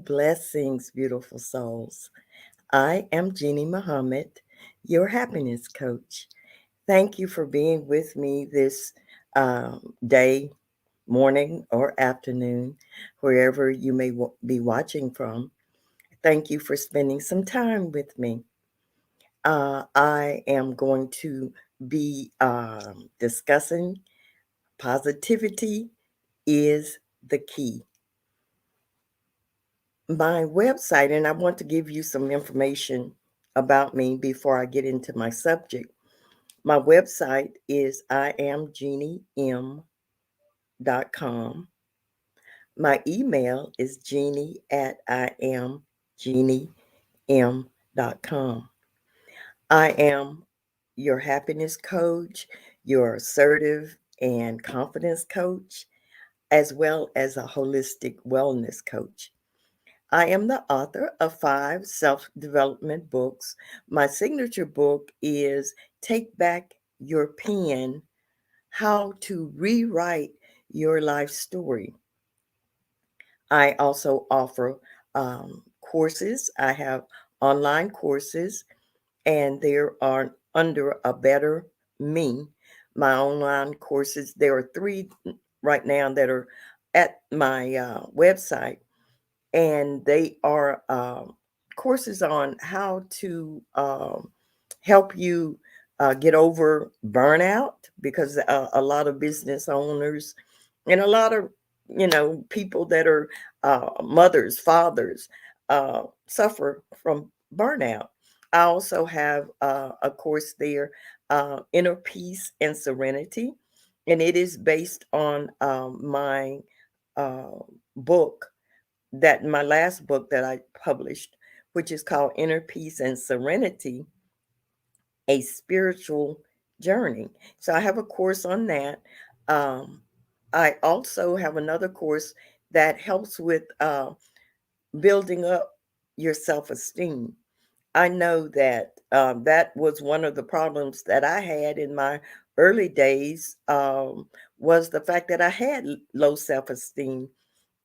blessings, beautiful souls. I am Jeannie Muhammad, your happiness coach. Thank you for being with me this day, morning, or afternoon, wherever you may be watching from. Thank you for spending some time with me. I am going to be discussing positivity is the key. My website, and I want to give you some information about me before I get into my subject. My website is iamjeannym.com. My email is jeannie at iamjeannym.com. I am your happiness coach, your assertive and confidence coach, as well as a holistic wellness coach. I am the author of 5 self development books. My signature book is Take Back Your Pen: How to Rewrite Your Life Story. I also offer courses. I have online courses, and there are under A Better Me. My online courses, there are 3 right now that are at my website, and they are courses on how to help you get over burnout, because a lot of business owners and a lot of people that are mothers, fathers, suffer from burnout. I also have a course there, Inner Peace and Serenity, and it is based on my uh, book, that my last book that I published, which is called Inner Peace and Serenity: A Spiritual Journey. So I have a course on that. Um, I also have another course that helps with building up your self esteem. I know that that was one of the problems that I had in my early days, was the fact that I had low self esteem,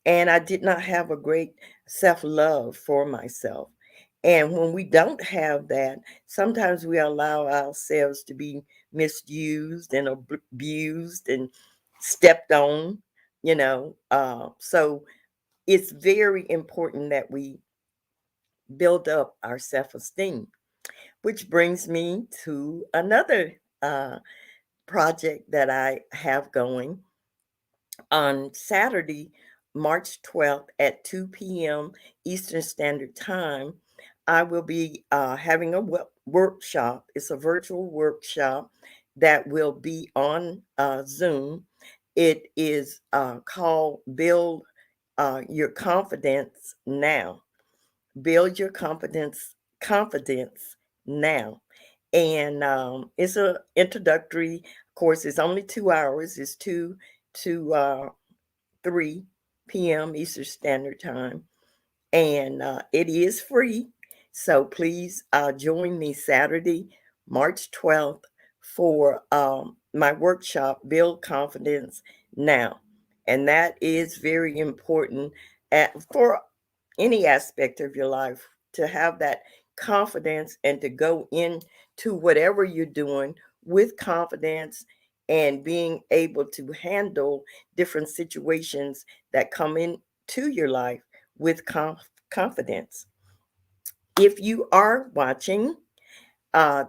and I did not have a great self love for myself. And when we don't have that, sometimes we allow ourselves to be misused and abused and stepped on, So it's very important that we build up our self esteem, which brings me to another project that I have going. On Saturday, March 12th at 2 p.m. Eastern Standard Time, I will be having a workshop. It's a virtual workshop that will be on Zoom. It is called Build Your Confidence Now. Build Your Confidence Now. And it's an introductory course. It's only 2 hours. It's 2 to 3 p.m. Eastern Standard Time, and it is free. So please join me Saturday, March 12th, for my workshop, Build Confidence Now. And that is very important for any aspect of your life, to have that confidence and to go into whatever you're doing with confidence, and being able to handle different situations that come into your life with confidence. If you are watching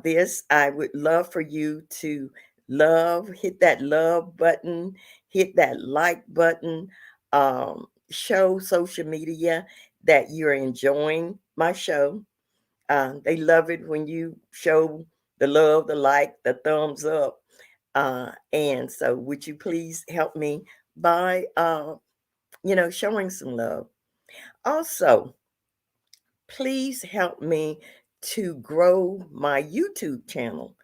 this, I would love for you to hit that love button, hit that like button, show social media that you're enjoying my show. They love it when you show the love, the like, the thumbs up. And so, would you please help me by, showing some love? Also, please help me to grow my YouTube channel.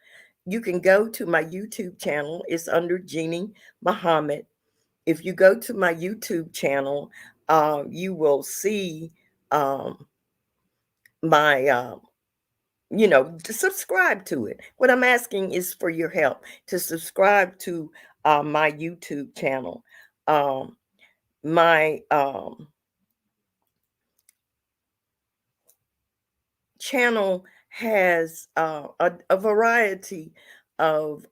You can go to my YouTube channel. It's under Jeannie Muhammad. If you go to my YouTube channel, you will see um, my, to subscribe to it. What I'm asking is for your help to subscribe to my YouTube channel. My channel has a variety of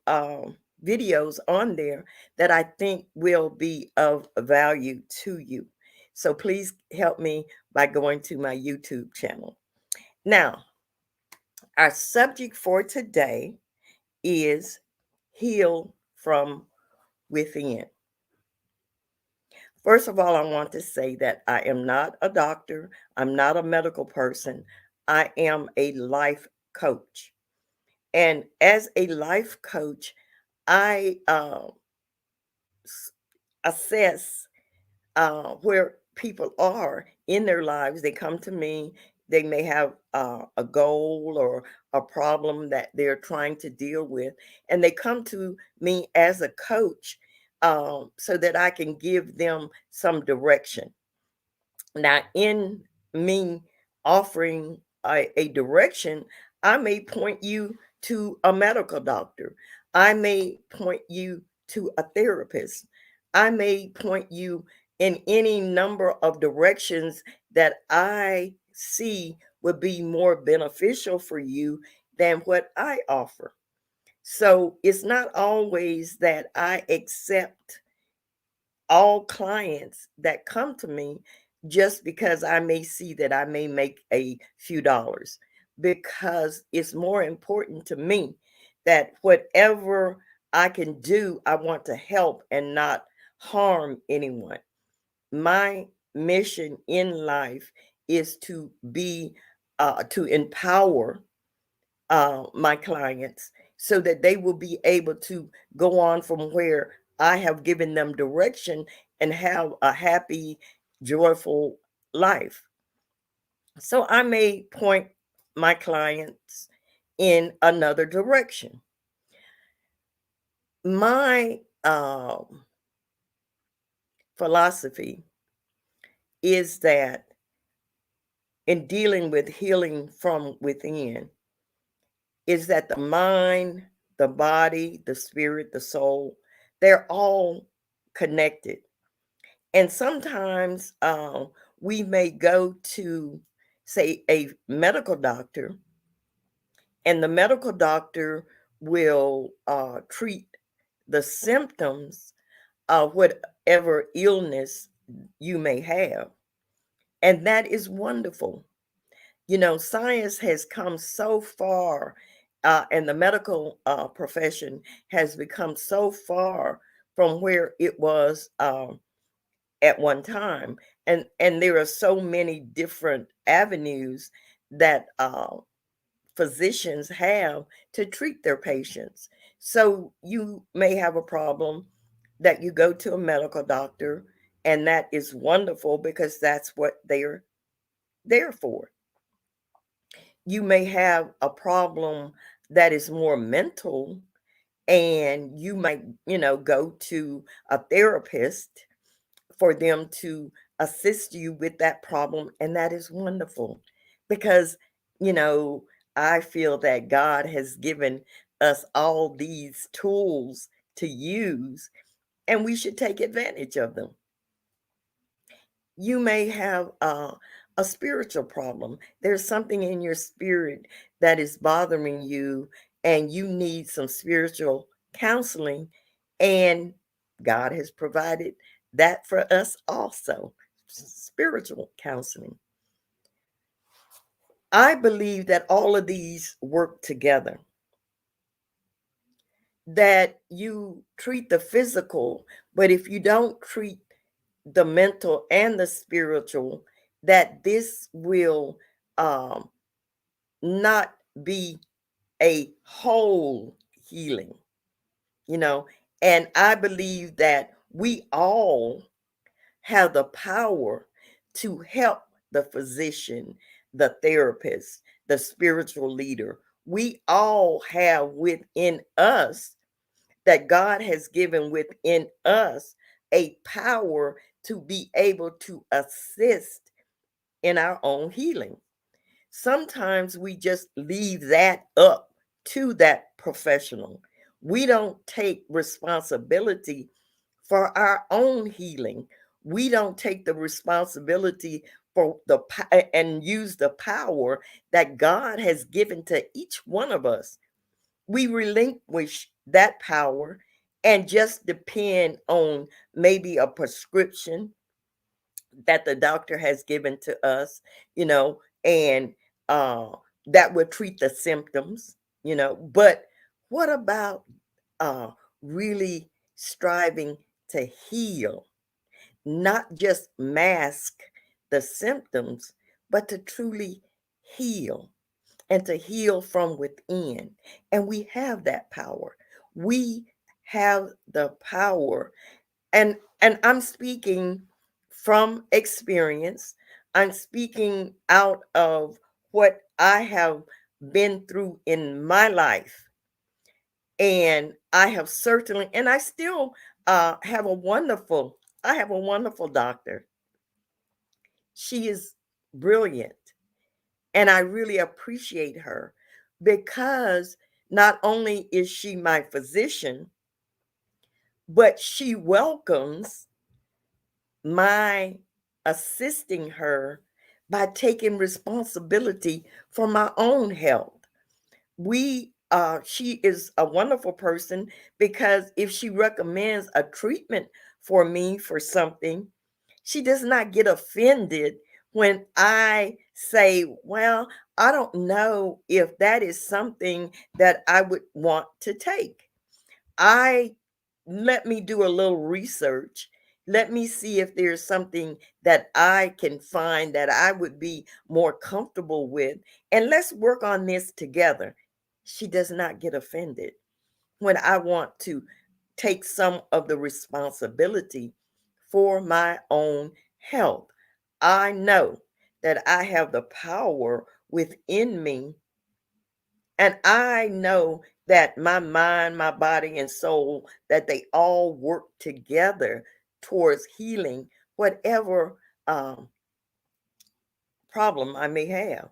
videos on there that I think will be of value to you. So please help me by going to my YouTube channel. Now, our subject for today is heal from within. First of all, I want to say that I am not a doctor, I'm not a medical person, I am a life coach. And as a life coach, I assess where people are in their lives. They come to me, they may have a goal or a problem that they're trying to deal with, and they come to me as a coach so that I can give them some direction. Now, in me offering a direction, I may point you to a medical doctor. I may point you to a therapist. I may point you in any number of directions that I see would be more beneficial for you than what I offer. So it's not always that I accept all clients that come to me just because I may see that I may make a few dollars, because it's more important to me that whatever I can do, I want to help and not harm anyone. My mission in life is to be to empower my clients so that they will be able to go on from where I have given them direction and have a happy, joyful life. So I may point my clients in another direction. My philosophy is that in dealing with healing from within, is that the mind, the body, the spirit, the soul, they're all connected. And sometimes we may go to, say, a medical doctor, and the medical doctor will treat the symptoms of whatever illness you may have. And that is wonderful. You know, science has come so far, and the medical profession has become so far from where it was at one time, and there are so many different avenues that physicians have to treat their patients. So you may have a problem that you go to a medical doctor, and that is wonderful because that's what they're there for. You may have a problem that is more mental, and you might, go to a therapist for them to assist you with that problem, and that is wonderful because, you know, I feel that God has given us all these tools to use, and we should take advantage of them. You may have a spiritual problem. There's something in your spirit that is bothering you, and you need some spiritual counseling. And God has provided that for us also, spiritual counseling. I believe that all of these work together, that you treat the physical, but if you don't treat the mental and the spiritual, that this will um, not be a whole healing, you know. And I believe that we all have the power to help the physician, the therapist, the spiritual leader. We all have within us, that God has given within us, a power to be able to assist in our own healing. Sometimes we just leave that up to that professional. We don't take responsibility for our own healing. We don't take the responsibility for and use the power that God has given to each one of us. We relinquish that power and just depend on maybe a prescription that the doctor has given to us, you know, and uh, that will treat the symptoms, you know. But what about uh, really striving to heal, not just mask the symptoms, but to truly heal and to heal from within? And we have that power. We have the power, and I'm speaking from experience. I'm speaking out of what I have been through in my life. And I have certainly, and I still have a wonderful, I have a wonderful doctor. She is brilliant, and I really appreciate her because not only is she my physician, but she welcomes my assisting her by taking responsibility for my own health. She is a wonderful person because if she recommends a treatment for me for something, she does not get offended when I say, well, I don't know if that is something that I would want to take. I Let me do a little research. Let me see if there's something that I can find that I would be more comfortable with. And let's work on this together. She does not get offended when I want to take some of the responsibility for my own health. I know that I have the power within me, and I know that my mind, my body, and soul, that they all work together towards healing whatever um, problem I may have.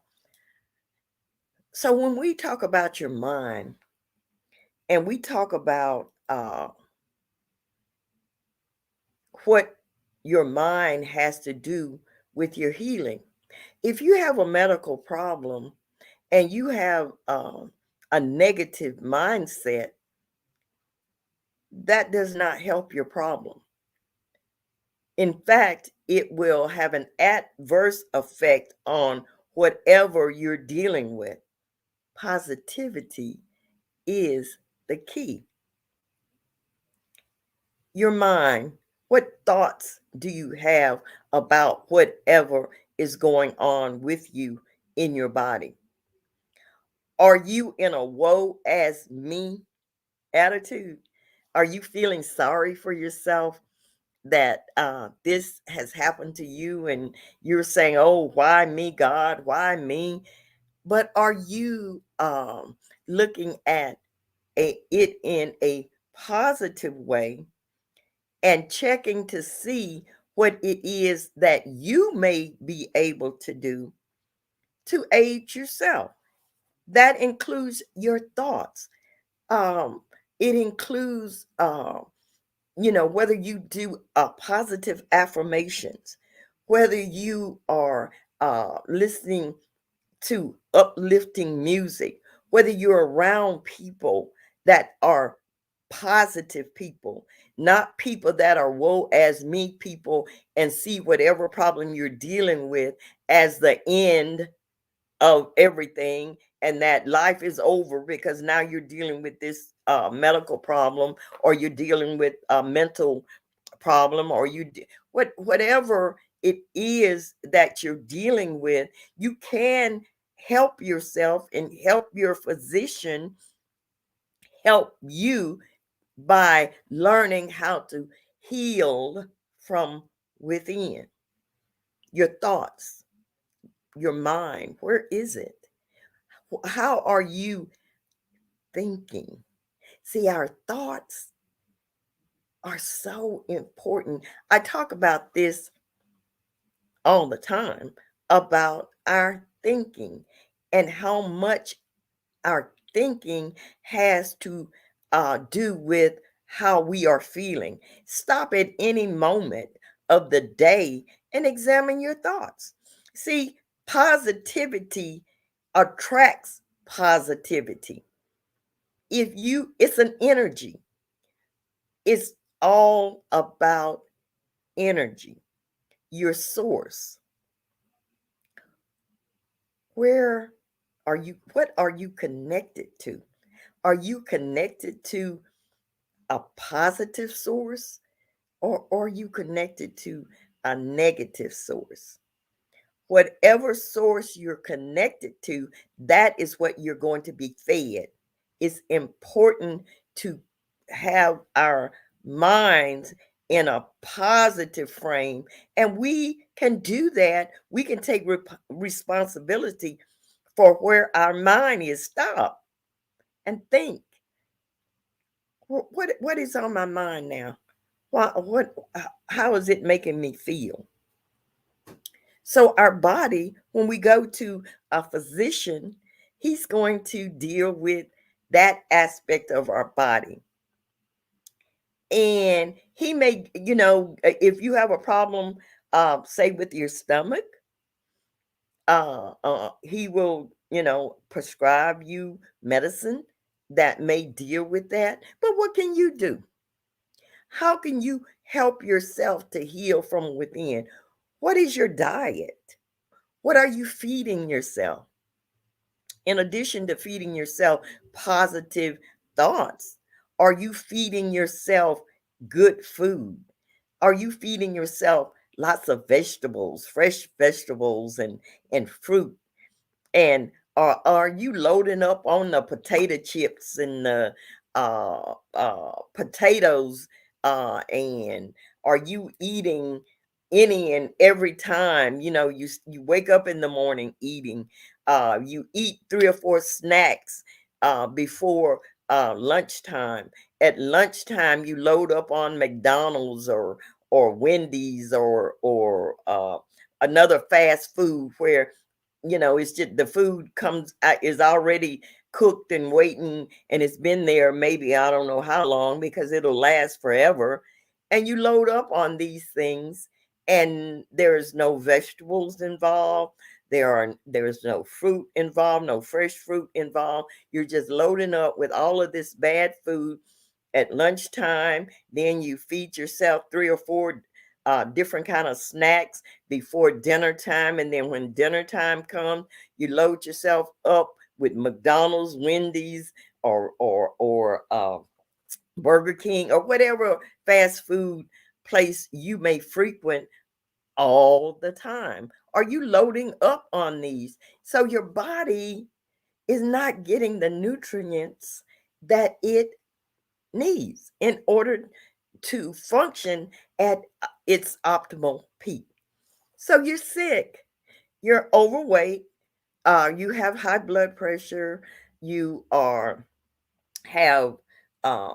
So when we talk about your mind and we talk about what your mind has to do with your healing, if you have a medical problem and you have a negative mindset, that does not help your problem. In fact, it will have an adverse effect on whatever you're dealing with. Positivity is the key. Your mind, what thoughts do you have about whatever is going on with you in your body? Are you in a woe as me attitude? Are you feeling sorry for yourself that this has happened to you and you're saying, oh, why me, God? Why me? But are you looking at it in a positive way and checking to see what it is that you may be able to do to aid yourself? That includes your thoughts. Um, it includes whether you do positive affirmations, whether you are listening to uplifting music, whether you're around people that are positive people, not people that are woe as me people and see whatever problem you're dealing with as the end of everything, and that life is over because now you're dealing with this medical problem, or you're dealing with a mental problem, or whatever it is that you're dealing with. You can help yourself and help your physician help you by learning how to heal from within. Your thoughts, your mind, where is it? How are you thinking? See, our thoughts are so important. I talk about this all the time about our thinking and how much our thinking has to do with how we are feeling. Stop at any moment of the day and examine your thoughts. See, positivity attracts positivity. It's an energy. It's all about energy, your source. Where what are you connected to? Are you connected to a positive source, or are you connected to a negative source? Whatever source you're connected to, that is what you're going to be fed. It's important to have our minds in a positive frame, and we can do that. We can take responsibility for where our mind is. Stop and think, what is on my mind now? How is it making me feel? So our body, when we go to a physician, he's going to deal with that aspect of our body. And he may, if you have a problem, say with your stomach, he will, prescribe you medicine that may deal with that. But what can you do? How can you help yourself to heal from within? What is your diet? What are you feeding yourself? In addition to feeding yourself positive thoughts, are you feeding yourself good food? Are you feeding yourself lots of vegetables, fresh vegetables and fruit? And are you loading up on the potato chips and the potatoes? And are you eating any and every time? You wake up in the morning eating. You eat 3 or 4 snacks before lunchtime. At lunchtime, you load up on McDonald's or Wendy's or another fast food where it's just the food comes is already cooked and waiting, and it's been there maybe I don't know how long, because it'll last forever. And you load up on these things, and there's no vegetables involved. There's no fruit involved, no fresh fruit involved. You're just loading up with all of this bad food at lunchtime. Then you feed yourself 3 or 4 different kind of snacks before dinner time. And then when dinner time comes, you load yourself up with McDonald's, Wendy's, or Burger King, or whatever fast food place you may frequent all the time. Are you loading up on these? So your body is not getting the nutrients that it needs in order to function at its optimal peak. So you're sick, you're overweight, you have high blood pressure, you are have uh,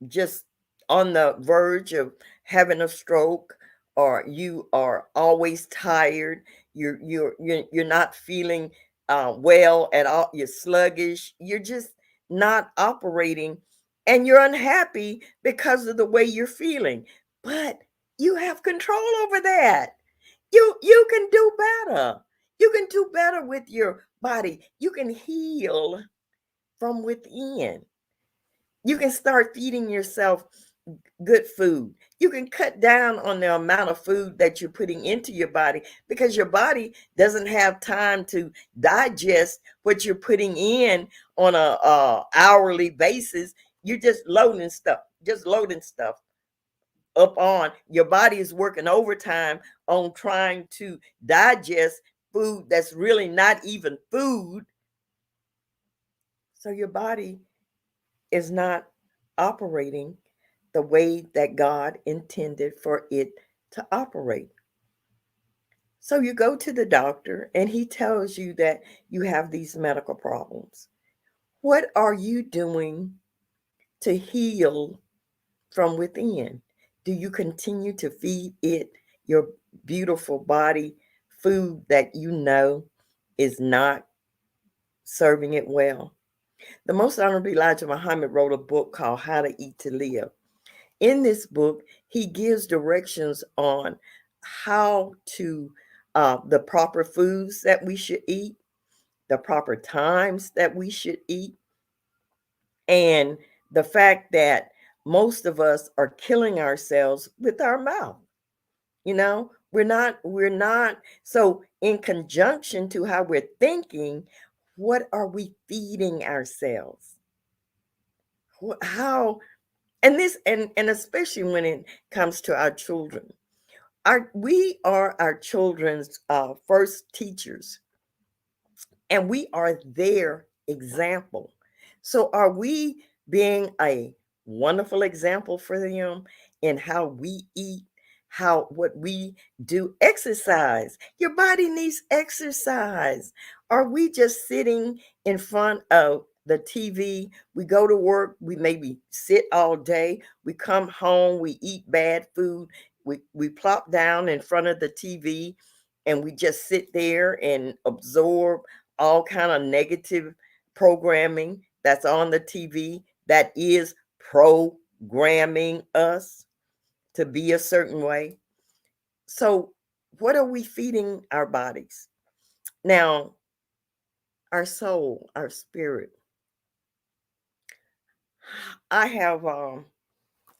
just on the verge of having a stroke, or you are always tired, you're not feeling well at all, you're sluggish, you're just not operating, and you're unhappy because of the way you're feeling. But you have control over that. You can do better. You can do better with your body. You can heal from within. You can start feeding yourself good food. You can cut down on the amount of food that you're putting into your body, because your body doesn't have time to digest what you're putting in on a hourly basis. You're just loading stuff up on. Your body is working overtime on trying to digest food that's really not even food. So your body is not operating the way that God intended for it to operate. So you go to the doctor and he tells you that you have these medical problems. What are you doing to heal from within? Do you continue to feed it, your beautiful body, food that you know is not serving it well? The Most Honorable Elijah Muhammad wrote a book called How to Eat to Live. In this book, he gives directions on how to the proper foods that we should eat, the proper times that we should eat, and the fact that most of us are killing ourselves with our mouth. We're not. So, in conjunction to how we're thinking, what are we feeding ourselves? How, and this, and especially when it comes to our children, we are our children's first teachers, and we are their example. So, are we being a wonderful example for them in how we eat, how what we do? Exercise. Your body needs exercise. Are we just sitting in front of the TV? We go to work, we maybe sit all day, we come home, we eat bad food, we plop down in front of the TV, and we just sit there and absorb all kind of negative programming that's on the TV that is programming us to be a certain way. So, what are we feeding our bodies? Now, our soul, our spirit. I have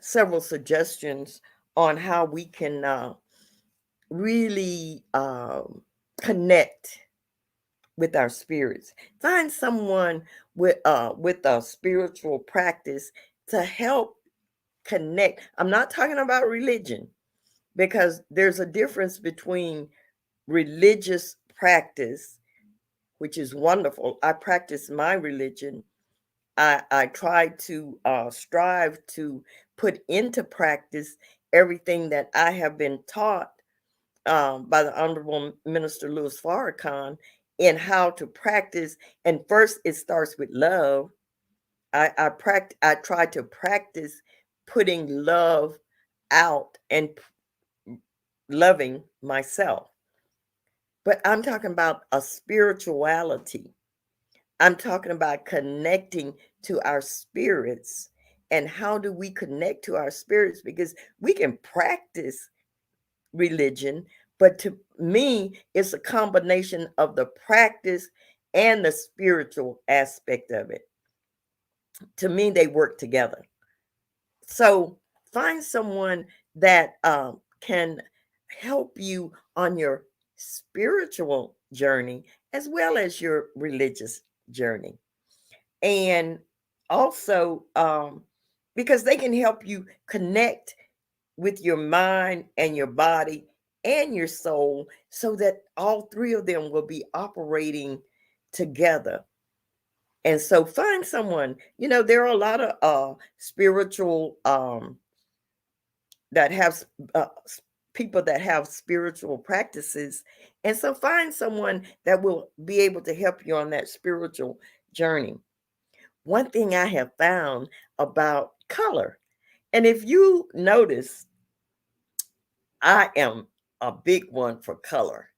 several suggestions on how we can really connect with our spirits. Find someone with a spiritual practice to help connect. I'm not talking about religion, because there's a difference between religious practice, which is wonderful. I practice my religion. I try to strive to put into practice everything that I have been taught by the Honorable Minister Louis Farrakhan in how to practice. And first, it starts with love. I try to practice putting love out and loving myself. But I'm talking about a spirituality. I'm talking about connecting to our spirits. And how do we connect to our spirits? Because we can practice religion, but to me, it's a combination of the practice and the spiritual aspect of it. To me, they work together. So find someone that can help you on your spiritual journey as well as your religious journey. And also, because they can help you connect with your mind and your body and your soul, so that all three of them will be operating together. And so find someone. There are a lot of spiritual that have people that have spiritual practices. And so find someone that will be able to help you on that spiritual journey. One thing I have found about color, and if you notice, I am a big one for color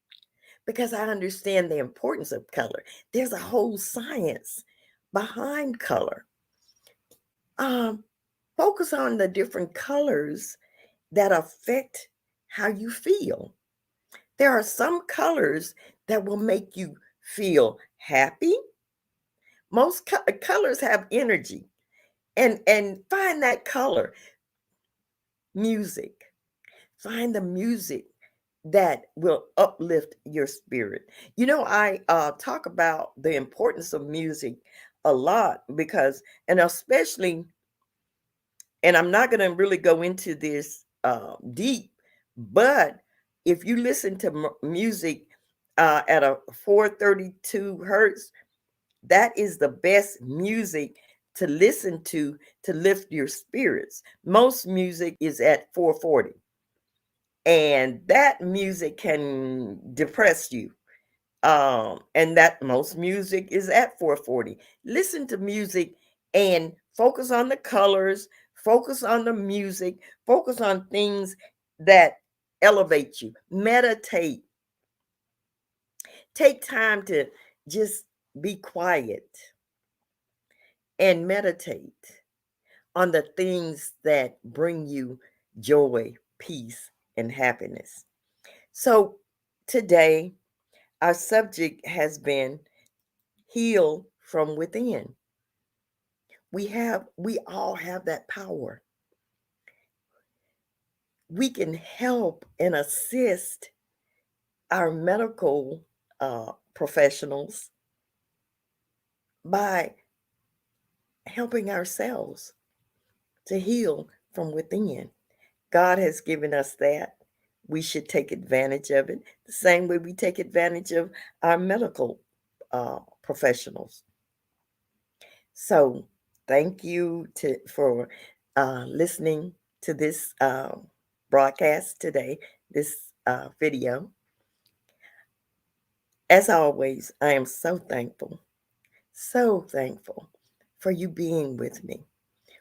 because I understand the importance of color. There's a whole science behind color. Um, Focus on the different colors that affect how you feel. There are some colors that will make you feel happy. Most colors have energy, and find that color. Music. Find the music that will uplift your spirit. I talk about the importance of music a lot because, and especially, and I'm not going to really go into this deep, but if you listen to music at a 432 hertz, that is the best music to listen to lift your spirits. Most music is at 440, and that music can depress you. And that most music is at 440. Listen to music and focus on the colors, focus on the music, focus on things that elevate you. Meditate. Take time to just be quiet and meditate on the things that bring you joy, peace, and happiness. So Today, our subject has been heal from within. We all have that power. We can help and assist our medical professionals by helping ourselves to heal from within. God has given us that. We should take advantage of it the same way we take advantage of our medical professionals. So, thank you for listening to this broadcast today, this video. As always, I am so thankful for you being with me,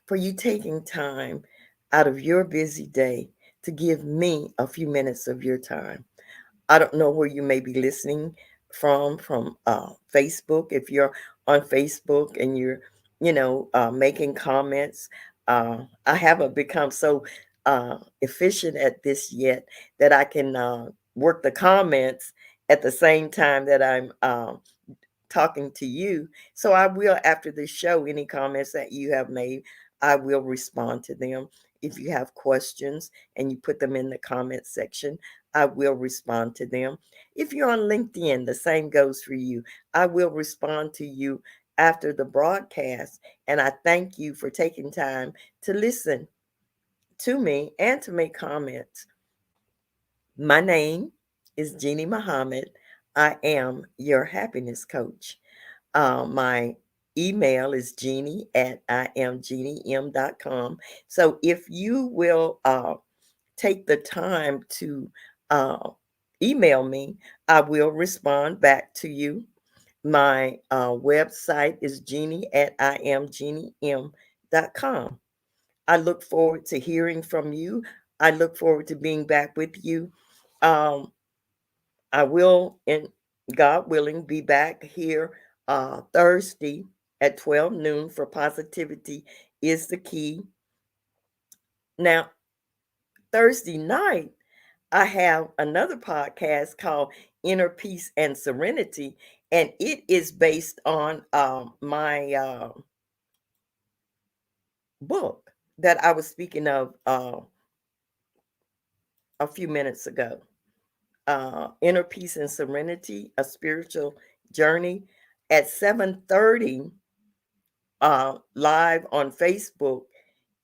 for you taking time out of your busy day to give me a few minutes of your time. I don't know where you may be listening from Facebook. If you're on Facebook and you're, making comments, I haven't become so efficient at this yet that I can work the comments at the same time that I'm talking to you. So I will, after the show, any comments that you have made, I will respond to them. If you have questions and you put them in the comment section, I will respond to them. If you're on LinkedIn, the same goes for you. I will respond to you after the broadcast. And I thank you for taking time to listen to me and to make comments. My name is Jeannie Muhammad. I am your happiness coach. My email is Jeannie at imjeaniem.com. So if you will take the time to uh, email me, I will respond back to you. My website is Jeannie at imjeaniem.com. I look forward to hearing from you. I look forward to being back with you. Um, I will, in God willing, be back here Thursday at 12 noon for Positivity is the Key. Now, Thursday night, I have another podcast called Inner Peace and Serenity, and it is based on my book that I was speaking of a few minutes ago. Inner Peace and Serenity, a spiritual journey at 7:30 live on Facebook.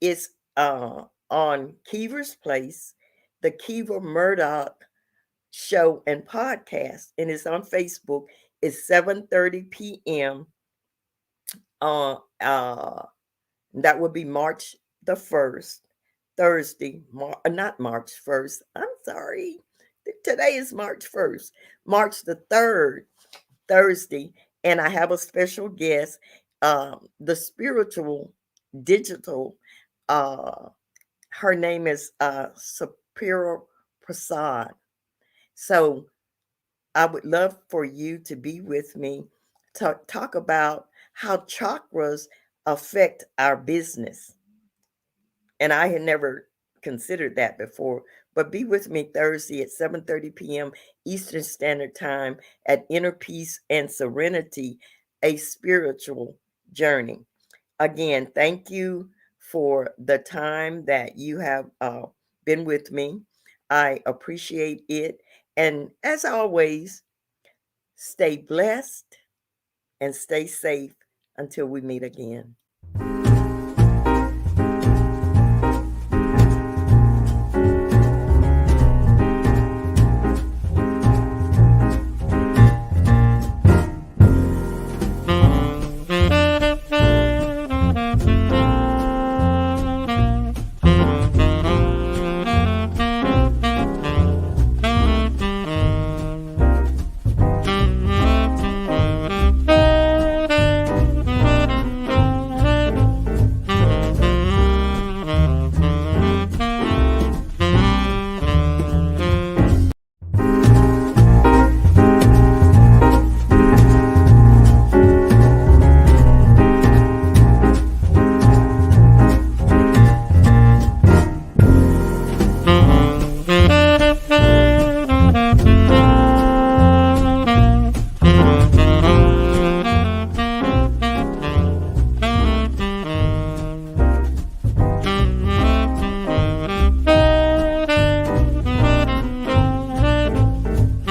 It's on Keever's Place, the Keever Murdoch Show and Podcast, and it's on Facebook. It's 7:30 p.m. Uh, uh, that would be March the 1st, Thursday, not March 1st. I'm sorry. Today is March 1st, March the 3rd, Thursday, and I have a special guest, the spiritual digital. Uh, Her name is Sapira Prasad. So I would love for you to be with me to talk about how chakras affect our business. And I had never considered that before. But be with me Thursday at 7:30 p.m. Eastern Standard Time at Inner Peace and Serenity, a spiritual journey. Again, thank you for the time that you have been with me. I appreciate it. And as always, stay blessed and stay safe until we meet again.